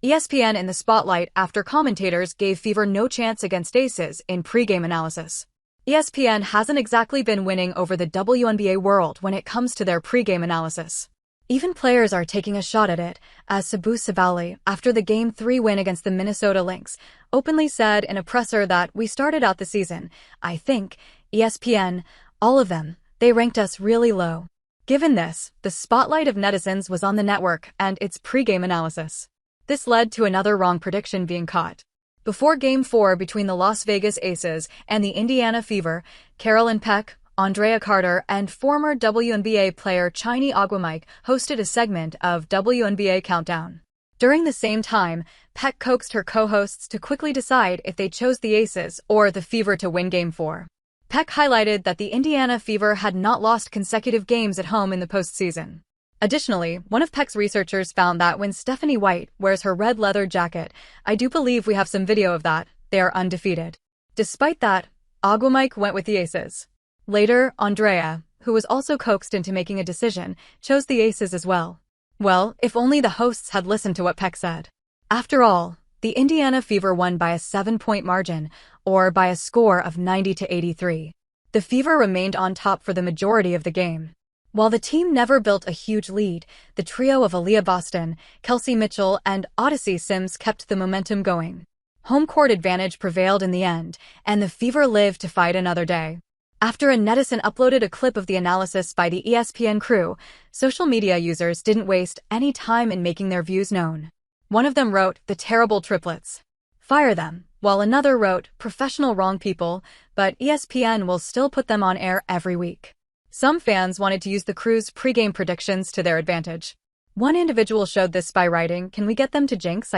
ESPN in the spotlight after commentators gave Fever no chance against Aces in pregame analysis. ESPN hasn't exactly been winning over the WNBA world when it comes to their pregame analysis. Even players are taking a shot at it, as Sabu Sabali, after the Game 3 win against the Minnesota Lynx, openly said in a presser that we started out the season, I think, ESPN, all of them, they ranked us really low. Given this, the spotlight of netizens was on the network and its pregame analysis. This led to another wrong prediction being caught. Before Game 4 between the Las Vegas Aces and the Indiana Fever, Carolyn Peck, Andrea Carter, and former WNBA player Chiney Aguamike hosted a segment of WNBA Countdown. During the same time, Peck coaxed her co-hosts to quickly decide if they chose the Aces or the Fever to win Game 4. Peck highlighted that the Indiana Fever had not lost consecutive games at home in the postseason. Additionally, one of Peck's researchers found that when Stephanie White wears her red leather jacket, I do believe we have some video of that, they are undefeated. Despite that, Aguamike went with the Aces. Later, Andrea, who was also coaxed into making a decision, chose the Aces as well. Well, if only the hosts had listened to what Peck said. After all, the Indiana Fever won by a 7-point margin, or by a score of 90-83. The Fever remained on top for the majority of the game. While the team never built a huge lead, the trio of Aaliyah Boston, Kelsey Mitchell, and Odyssey Sims kept the momentum going. Home court advantage prevailed in the end, and the Fever lived to fight another day. After a netizen uploaded a clip of the analysis by the ESPN crew, social media users didn't waste any time in making their views known. One of them wrote, "The terrible triplets. Fire them," while another wrote, "Professional wrong people, but ESPN will still put them on air every week." Some fans wanted to use the crew's pregame predictions to their advantage. One individual showed this by writing, "Can we get them to jinx,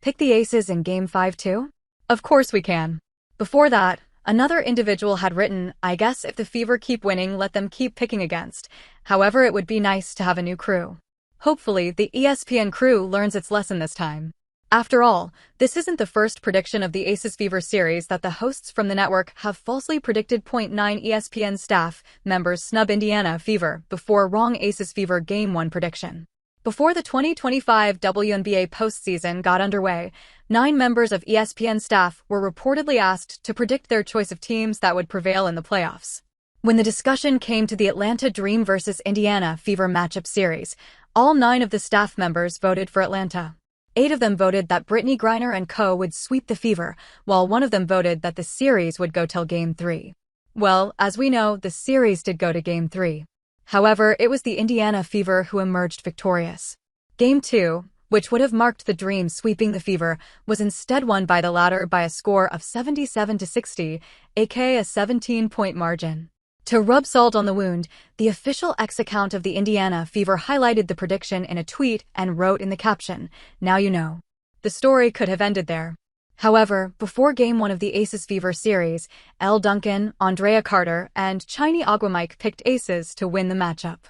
pick the Aces in Game 5 too? Of course we can." Before that, another individual had written, "I guess if the Fever keep winning, let them keep picking against. However, it would be nice to have a new crew." Hopefully, the ESPN crew learns its lesson this time. After all, this isn't the first prediction of the Aces Fever series that the hosts from the network have falsely predicted. 9 ESPN staff members snub Indiana Fever before wrong Aces Fever Game 1 prediction. Before the 2025 WNBA postseason got underway, 9 members of ESPN staff were reportedly asked to predict their choice of teams that would prevail in the playoffs. When the discussion came to the Atlanta Dream vs. Indiana Fever matchup series, all 9 of the staff members voted for Atlanta. 8 of them voted that Brittany Griner and co. would sweep the Fever, while 1 of them voted that the series would go till Game 3. Well, as we know, the series did go to Game 3. However, it was the Indiana Fever who emerged victorious. Game 2, which would have marked the Dream sweeping the Fever, was instead won by the latter by a score of 77-60, aka a 17-point margin. To rub salt on the wound, the official X account of the Indiana Fever highlighted the prediction in a tweet and wrote in the caption, "Now you know." The story could have ended there. However, before Game 1 of the Aces Fever series, Elle Duncan, Andrea Carter, and Chiney Aguamike picked Aces to win the matchup.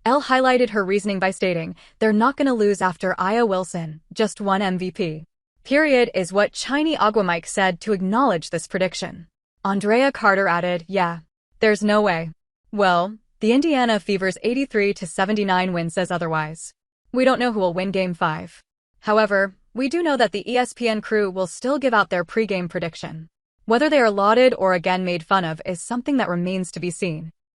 Elle highlighted her reasoning by stating, "They're not gonna lose after Aya Wilson, just one MVP. Period," is what Chiney Aguamike said to acknowledge this prediction. Andrea Carter added, "Yeah. There's no way." Well, the Indiana Fever's 83-79 win says otherwise. We don't know who will win Game 5. However, we do know that the ESPN crew will still give out their pregame prediction. Whether they are lauded or again made fun of is something that remains to be seen.